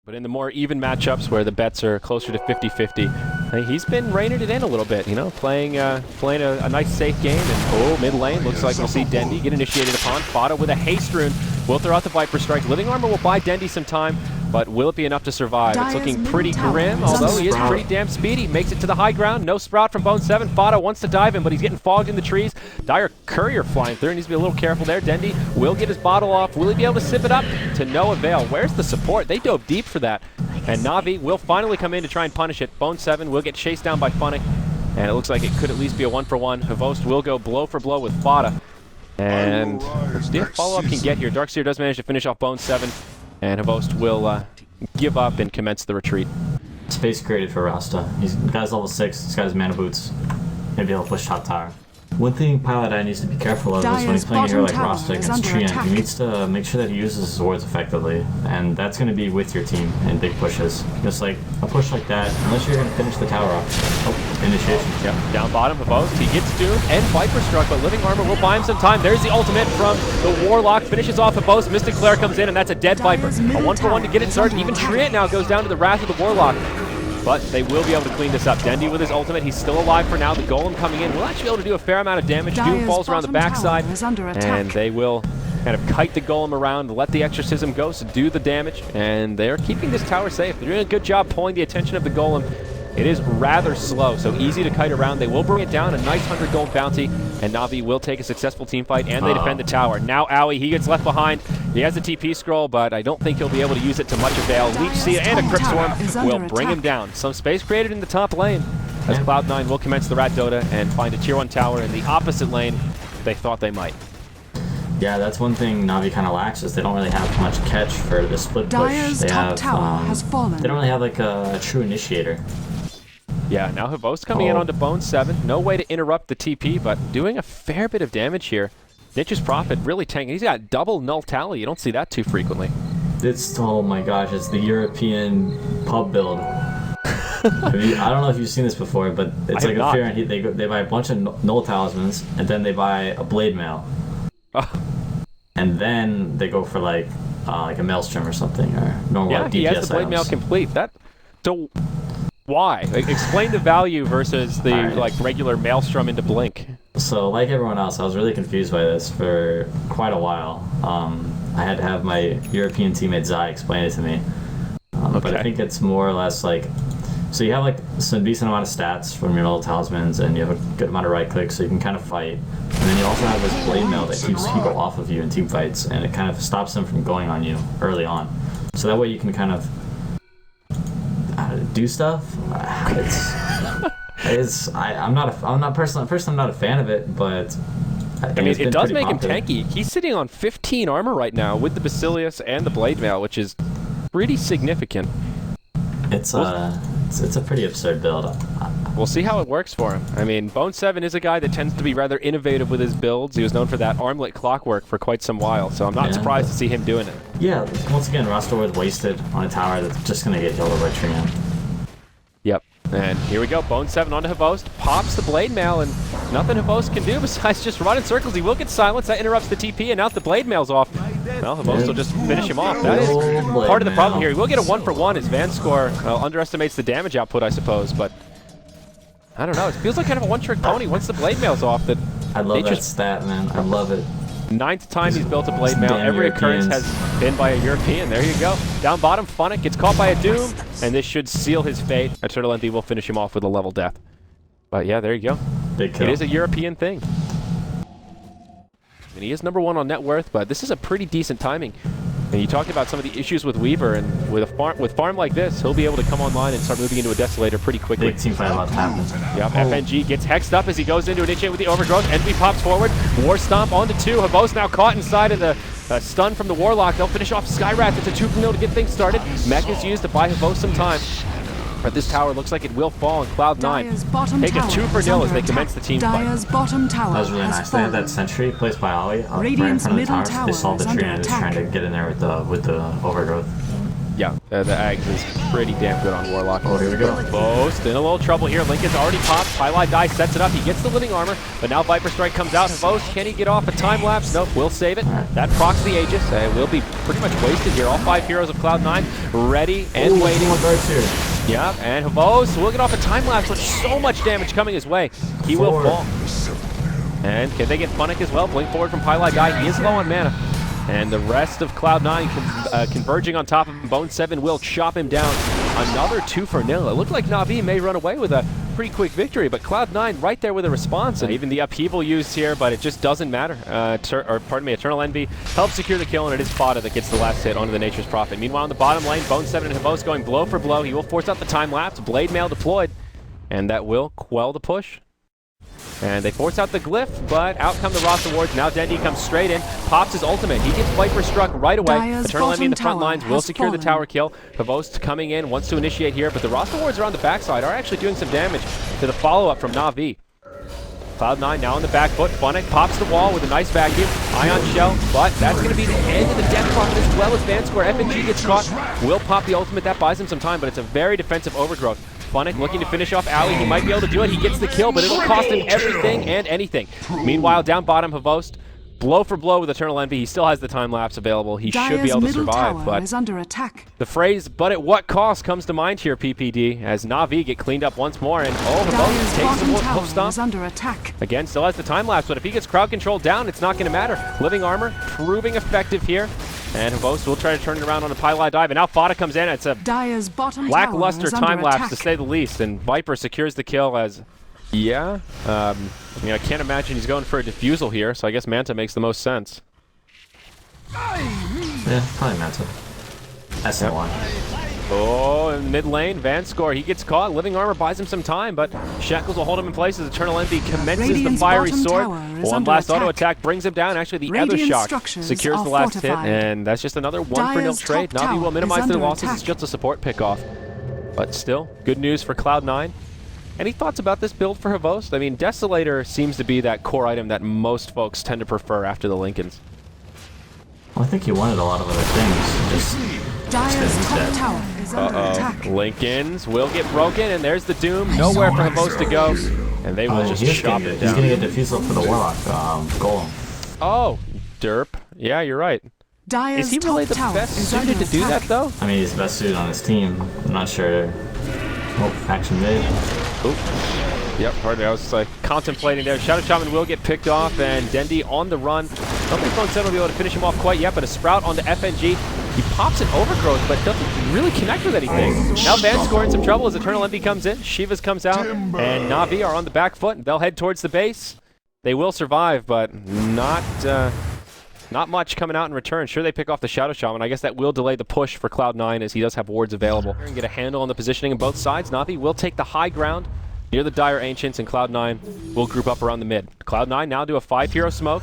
But in the more even matchups where the bets are closer to 50-50, he's been reining it in a little bit, you know, playing a nice safe game. And mid lane, looks like we'll see Dendy get initiated upon. Fada with a haste rune will throw out the Viper Strike. Living Armor will buy Dendy some time, but will it be enough to survive? It's looking pretty grim, although he is pretty damn speedy. Makes it to the high ground. No Sprout from Bone7. Fada wants to dive in, but he's getting fogged in the trees. Dire Courier flying through. Needs to be a little careful there. Dendy will get his bottle off. Will he be able to sip it up? To no avail. Where's the support? They dove deep for that. And Na'Vi will finally come in to try and punish it. Bone7 will get chased down by Funnick, and it looks like it could at least be a 1-for-1. Havost will go blow for blow with Fada. And let's see if follow-up can get here. Darkseer does manage to finish off Bone7, and Havost will give up and commence the retreat. Space created for Rasta. He's guy's level 6, this guy's mana boots. Maybe he'll push top tower. One thing Pilot Eye needs to be careful of is when he's playing a hero like Rasta against Treant, he needs to make sure that he uses his wards effectively, and that's going to be with your team in big pushes. Just like a push like that, unless you're going to finish the tower off. Oh, initiation. Yep, down bottom, Havost. He gets doomed and Viper Struck, but Living Armor will buy him some time. There's the ultimate from the Warlock, finishes off Havost. Mystic Flare comes in, and that's a dead Viper. A 1-for-1 to get it started. Even Treant now goes down to the Wrath of the Warlock. But they will be able to clean this up. Dendy with his ultimate, he's still alive for now. The Golem coming in will actually be able to do a fair amount of damage. Doom falls around the backside, and they will kind of kite the Golem around, let the Exorcism Ghost do the damage, and they're keeping this tower safe. They're doing a good job pulling the attention of the Golem. It is rather slow, so easy to kite around. They will bring it down, a nice 100 gold bounty, and Na'Vi will take a successful team fight, and they defend the tower. Now Owie, he gets left behind. He has a TP scroll, but I don't think he'll be able to use it to much avail. Leech Seed and a Crypt Swarm will bring him down. Some space created in the top lane, as Cloud9 will commence the Rat Dota and find a tier 1 tower in the opposite lane they thought they might. Yeah, that's one thing Na'Vi kind of lacks, is they don't really have much catch for the split push. They have, they don't really have like a true initiator. Yeah, now Havost coming in onto Bone7. No way to interrupt the TP, but doing a fair bit of damage here. Niche's Prophet really tanking. He's got double null tally. You don't see that too frequently. It's, oh my gosh, it's the European pub build. I don't know if you've seen this before, but it's like a fear and heat. They buy a bunch of null talismans, and then they buy a blade mail. And then they go for like a maelstrom or something, or normal DPS he has the blade mail complete. So why? Like, explain the value versus the like regular maelstrom into blink. So like everyone else, I was really confused by this for quite a while. I had to have my European teammate Zai explain it to me. But I think it's more or less like, so you have like some decent amount of stats from your null talismans, and you have a good amount of right clicks, so you can kind of fight. And then you also have this blade mail that keeps people off of you in team fights, and it kind of stops them from going on you early on. So that way you can kind of do stuff. I'm not a fan of it, but I mean, it does make him tanky. He's sitting on 15 armor right now with the Basilius and the blade mail, which is pretty significant. It's a pretty absurd build. We'll see how it works for him. I mean, Bone7 is a guy that tends to be rather innovative with his builds. He was known for that armlet clockwork for quite some while, so I'm not surprised to see him doing it. Yeah, once again, Rasta was wasted on a tower that's just going to get killed by Treant. Yep, and here we go. Bone7 onto Havost, pops the blade mail, and nothing Havost can do besides just run in circles. He will get silenced. That interrupts the TP, and now the blade mail's off. Well, Havost will just finish him off. That is part of the problem here. He will get a 1-for-1 as Vanscore underestimates the damage output, I suppose, but I don't know. It feels like kind of a one-trick pony once the blade mail's off. I love that stat, man. I love it. 9th time he's built a blade mail. Every occurrence has been by a European. There you go. Down bottom, Funnick gets caught by a Doom, and this should seal his fate. Eternal Envy will finish him off with a level death. But yeah, there you go. Big kill. It is a European thing. And he is #1 on net worth, but this is a pretty decent timing. And you talked about some of the issues with Weaver, and with a farm like this, he'll be able to come online and start moving into a Desolator pretty quickly. Big team fight about to happen. Yep, FNG gets hexed up as he goes into initiate with the Overgrowth. Envy pops forward. War Stomp onto 2. Havost now caught inside of the stun from the Warlock. They'll finish off Skyrat. It's a 2-for-0 to get things started. Mech is used to buy Havost some time. But this tower looks like it will fall, and Cloud9 take a 2-for-0 as they commence the team fight. That was really nice. They had that sentry placed by Ollie right in front of the tower. They saw the tree and just trying to get in there with the Overgrowth. Yeah, the Ags is pretty damn good on Warlock. Oh, here we go. Boast in a little trouble here. Lincoln's already popped. Highlight Die sets it up. He gets the living armor, but now Viper Strike comes out. Boast, can he get off a time lapse? Nope, we'll save it. That procs the Aegis. Will be pretty much wasted here. All 5 heroes of Cloud9 ready and waiting. Here. Yeah, and Havos will get off a time lapse with so much damage coming his way. He will fall. And can they get Funnick as well? Blink forward from Highlight Die. He is low on mana. And the rest of Cloud9 converging on top of him. Bone7 will chop him down. Another 2-0. It looked like Na'Vi may run away with a pretty quick victory, but Cloud9 right there with a response. And even the upheaval used here, but it just doesn't matter. Eternal Envy helps secure the kill, and it is Fada that gets the last hit onto the Nature's Prophet. Meanwhile, in the bottom lane, Bone7 and Havos going blow for blow. He will force out the time lapse. Blade Mail deployed, and that will quell the push. And they force out the glyph, but out come the roster wards. Now Dendi comes straight in, pops his ultimate. He gets Viper struck right away. Dire's Eternal Enemy in the front bottom lines tower will has secure the fallen. tower kill. Pavost coming in, wants to initiate here, but the roster wards are on the backside, are actually doing some damage to the follow-up from Na'Vi. Cloud9 now on the back foot. Funnick pops the wall with a nice vacuum. Ion Shell, but that's going to be the end of the Death Prophet as well as Vansquare. FNG gets caught. Will pop the ultimate. That buys him some time, but it's a very defensive overgrowth. Funnick looking to finish off Ali. He might be able to do it. He gets the kill, but it'll cost him everything and anything. Meanwhile, down bottom, Havost, blow for blow with Eternal Envy. He still has the time lapse available. He should be able to survive, but is under attack. the phrase "but at what cost" comes to mind here, PPD, as Na'Vi get cleaned up once more, and Havost takes the hoof stomp. Is under attack. Again, still has the time lapse, but if he gets crowd control down, it's not going to matter. Living armor proving effective here. And Havost will try to turn it around on the pylon dive, and now Fada comes in. It's a Dire's bottom lackluster tower is time under lapse, attack. to say the least, and Viper secures the kill as, I can't imagine he's going for a defusal here, so I guess Manta makes the most sense. Yeah, probably Manta. That's the one. Oh, in mid lane, Vanscore, he gets caught. Living armor buys him some time, but Shackles will hold him in place as Eternal Envy commences Radiant's the fiery bottom sword. tower is One under last auto attack. attack brings him down. Actually, the Radiant other shock structures secures are the last fortified. hit, and that's just another 1-0 Dire's trade. top Na'Vi will tower minimize is their under losses. attack. It's just a support pickoff. But still, good news for Cloud9. Any thoughts about this build for Havost? I mean, Desolator seems to be that core item that most folks tend to prefer after the Lincolns. Well, I think he wanted a lot of other things. Just Dire's top dead. tower is under attack. Lincolns will get broken, and there's the Doom. Nowhere for Havost to go. And they will just chop it He's down. gonna get defusal for the Warlock Golem. Oh, derp. Yeah, you're right. Dire's Is he really the top tower best is suited under to do that, attack. though? I mean, he's the best suited on his team. I'm not sure. Oh, action mid. Oop. Yep, hardly. I was contemplating there. Shadow Shaman will get picked off, and Dendi on the run. I don't think Bone7 will be able to finish him off quite yet, but a Sprout onto FNG. He pops an Overgrowth, but doesn't really connect with anything. Now Vanscore in some trouble as Eternal Envy comes in. Shivas comes out, and Na'Vi are on the back foot. They'll head towards the base. They will survive, but not much coming out in return. Sure, they pick off the Shadow Shaman. I guess that will delay the push for Cloud9 as he does have wards available. And get a handle on the positioning on both sides. Na'Vi will take the high ground near the Dire Ancients, and Cloud9 will group up around the mid. Cloud9 now do a 5-hero smoke,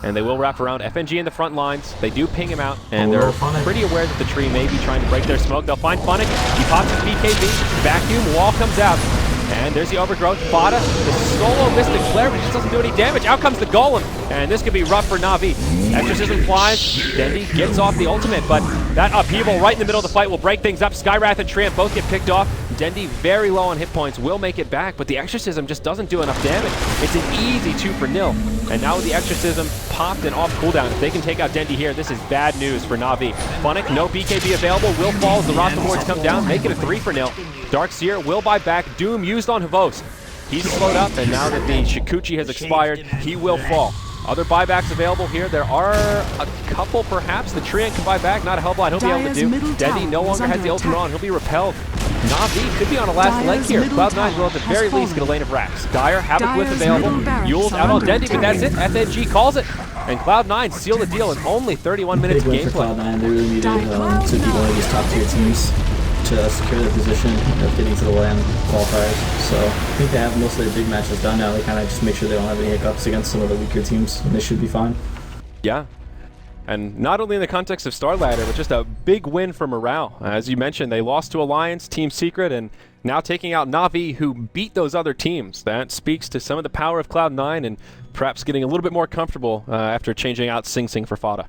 and they will wrap around FNG in the front lines. They do ping him out, and they're pretty aware that the tree may be trying to break their smoke. They'll find Funnick. He pops his BKB. Vacuum wall comes out. And there's the Overgrowth. Fada, the solo Mystic Flare, but it just doesn't do any damage. Out comes the Golem, and this could be rough for Na'Vi. Exorcism flies. Dendi gets off the ultimate, but that upheaval right in the middle of the fight will break things up. Skywrath and Triumph both get picked off. Dendi, very low on hit points, will make it back, but the Exorcism just doesn't do enough damage. It's an easy 2-0. And now with the Exorcism popped and off cooldown, if they can take out Dendi here, this is bad news for Na'Vi. Funnick, no BKB available, will fall as the roster wards come down, make it a 3-0. Darkseer will buy back. Doom used on Havost. He's slowed up, and now that the Shikuchi has expired, he will fall. Other buybacks available here. There are a couple, perhaps. The Treant can buy back, not a Hellblind. He'll be able to do. Dendi no longer has the ultimate on. He'll be repelled. Na'Vi could be on a last leg here. Cloud9 will at the very least get a lane of racks. Dire, Havoc Glyph available. Yule's out on Dendi, but that's it. FNG calls it. And Cloud9 seal the deal in only 31 minutes of Big win for gameplay. Cloud9. They really needed to beat one of these top tier teams to secure their position of getting to the LAN qualifiers. So I think they have most of their big matches done now. They kind of just make sure they don't have any hiccups against some of the weaker teams, and they should be fine. Yeah. And not only in the context of Starladder, but just a big win for morale. As you mentioned, they lost to Alliance, Team Secret, and now taking out Na'Vi, who beat those other teams. That speaks to some of the power of Cloud9 and perhaps getting a little bit more comfortable after changing out Sing Sing for Fada.